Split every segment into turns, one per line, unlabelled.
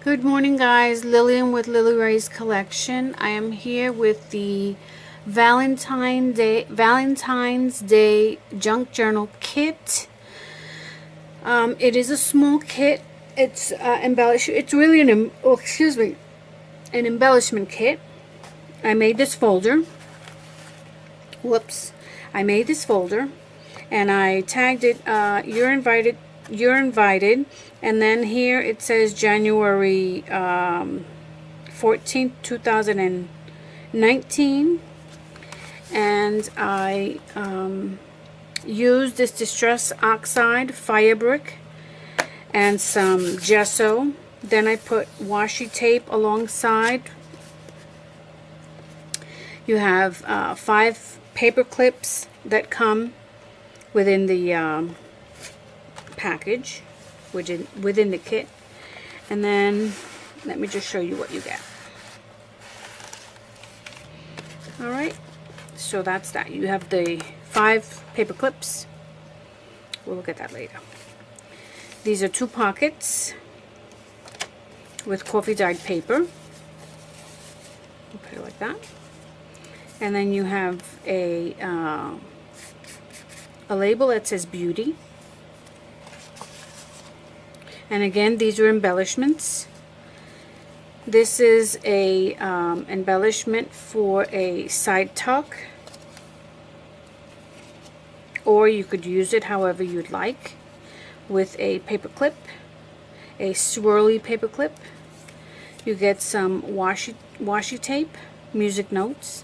Good morning, guys. Lillian with Lily Ray's Collection. I am here with the Valentine's Day Junk Journal Kit. It is a small kit. It's It's really an embellishment kit. I made this folder. Whoops! I made this folder, and I tagged it. You're invited. You're invited. And then here it says January 14th, 2019. And I used this Distress Oxide fire brick and some gesso. Then I put washi tape alongside. You have 5 paper clips that come within the package, within the kit. And then let me just show you what you get. Alright, so that's that. You have the 5 paper clips. We'll look at that later. These are 2 pockets with coffee dyed paper. We'll put it like that. And then you have a label that says beauty. And again, these are embellishments. This is a embellishment for a side tuck, or you could use it however you'd like, with a paper clip, a swirly paper clip. You get some washi tape, music notes,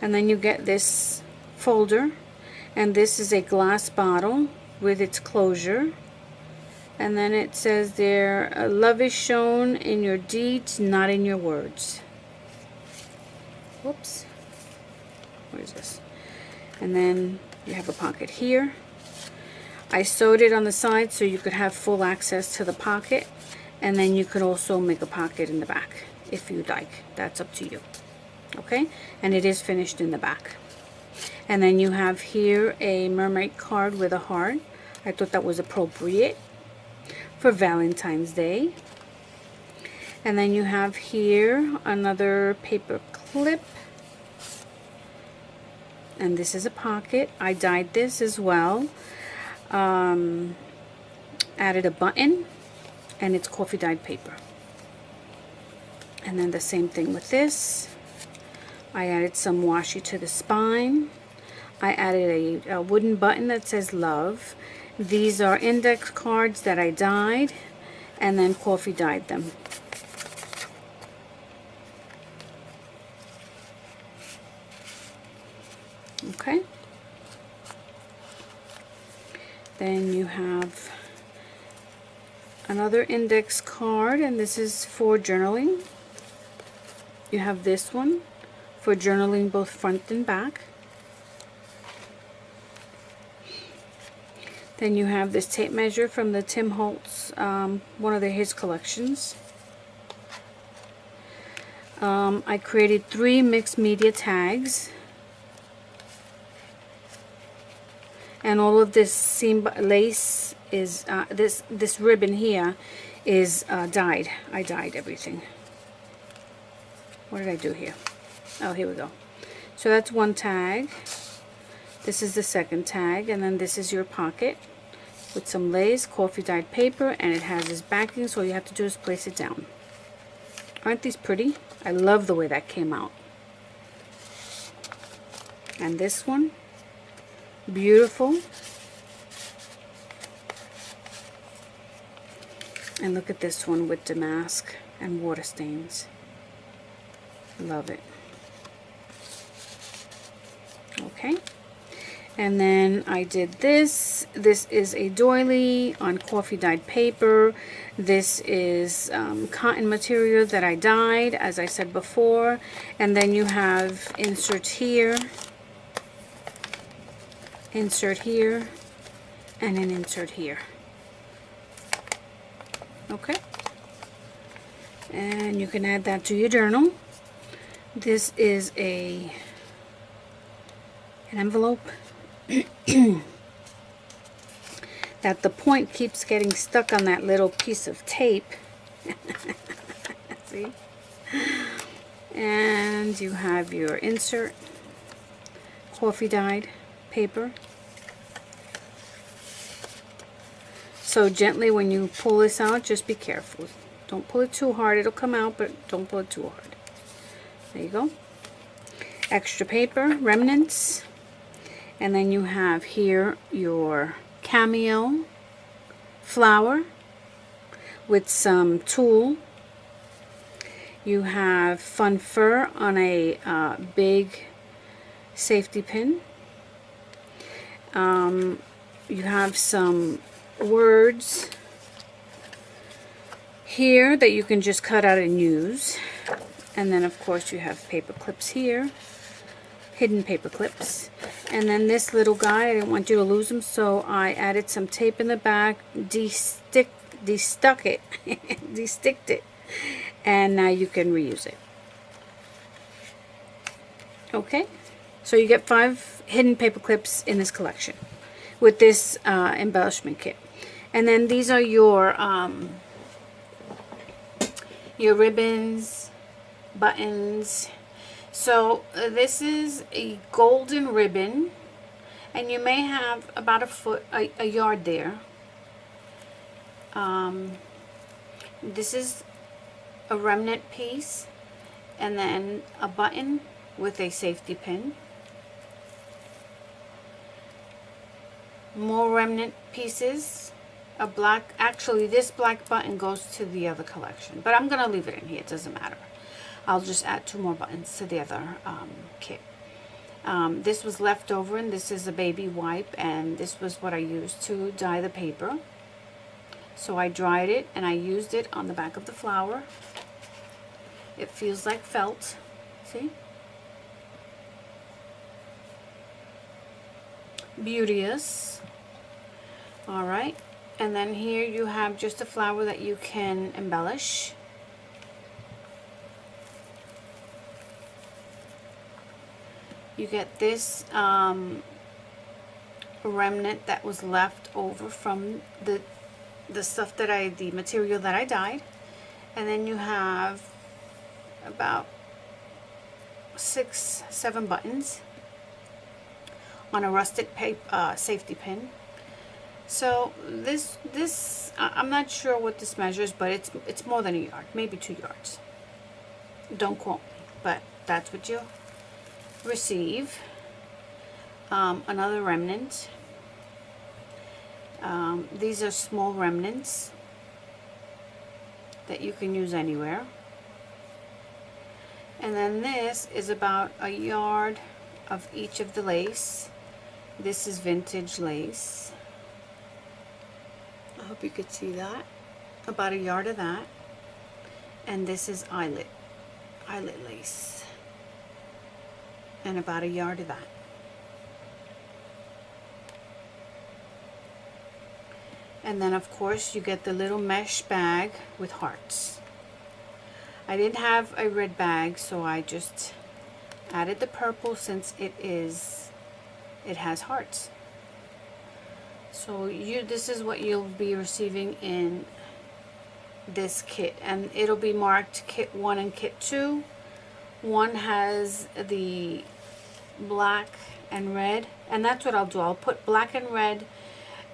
and then you get this folder, and this is a glass bottle with its closure. And then it says there, love is shown in your deeds, not in your words. Whoops. What is this? And then you have a pocket here. I sewed it on the side so you could have full access to the pocket. And then you could also make a pocket in the back if you'd like. That's up to you. Okay? And it is finished in the back. And then you have here a mermaid card with a heart. I thought that was appropriate for Valentine's Day. And then you have here another paper clip, and this is a pocket. I dyed this as well. Added a button, and it's coffee dyed paper. And then the same thing with this. I added some washi to the spine. I added a wooden button that says love. These are index cards that I dyed and then coffee dyed them. Okay. Then you have another index card, and this is for journaling. You have this one for journaling both front and back. Then you have this tape measure from the Tim Holtz, one of his collections. I created 3 mixed media tags. And all of this seam lace is, this ribbon here is dyed. I dyed everything. What did I do here? Oh, here we go. So that's one tag. This is the second tag, and then this is your pocket with some lace, coffee dyed paper, and it has this backing, so all you have to do is place it down. Aren't these pretty? I love the way that came out. And this one, beautiful. And look at this one with damask and water stains. Love it. Okay. And then I did this. This is a doily on coffee dyed paper. This is cotton material that I dyed, as I said before. And then you have insert here, and an insert here. Okay. And you can add that to your journal. This is an envelope that the point keeps getting stuck on that little piece of tape, See? And you have your insert, coffee dyed paper. So gently when you pull this out, just be careful. Don't pull it too hard. It'll come out, but don't pull it too hard. There you go. Extra paper, remnants. And then you have here your cameo flower with some tulle. You have fun fur on a big safety pin. You have some words here that you can just cut out and use. And then of course you have paper clips here, hidden paper clips. And then this little guy, I didn't want you to lose him, so I added some tape in the back, de-stuck it, de-sticked it, and now you can reuse it. Okay, so you get 5 hidden paper clips in this collection with this embellishment kit. And then these are your ribbons, buttons. So this is a golden ribbon, and you may have about a yard there. This is a remnant piece, and then a button with a safety pin. More remnant pieces. A black, actually this black button goes to the other collection, but I'm gonna leave it in here, it doesn't matter. I'll just add 2 more buttons to the other kit. This was left over, and this is a baby wipe, and this was what I used to dye the paper. So I dried it and I used it on the back of the flower. It feels like felt, see? Beauteous. All right, and then here you have just a flower that you can embellish. You get this remnant that was left over from the stuff that the material that I dyed, and then you have about 6-7 buttons on a rustic paper safety pin. So this I'm not sure what this measures, but it's more than a yard, maybe 2 yards. Don't quote me, but that's what you receive. Another remnant. These are small remnants that you can use anywhere. And then this is about a yard of each of the lace. This is vintage lace. I hope you could see that. About a yard of that. And this is eyelet lace. And about a yard of that. And then of course you get the little mesh bag with hearts. I didn't have a red bag, so I just added the purple since it has hearts. So this is what you'll be receiving in this kit, and it'll be marked kit 1 and kit 2. One has the black and red, and that's what I'll do. I'll put black and red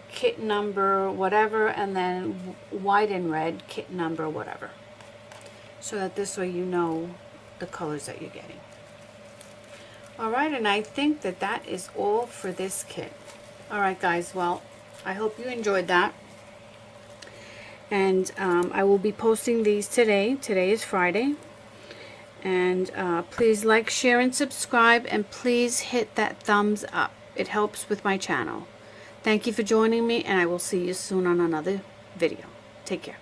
kit number whatever, and then white and red kit number whatever, so that this way you know the colors that you're getting. Alright, and I think that is all for this kit. Alright guys, well, I hope you enjoyed that. And I will be posting these today. Today is Friday. And please like, share, and subscribe. And please hit that thumbs up. It helps with my channel. Thank you for joining me, and I will see you soon on another video. Take care.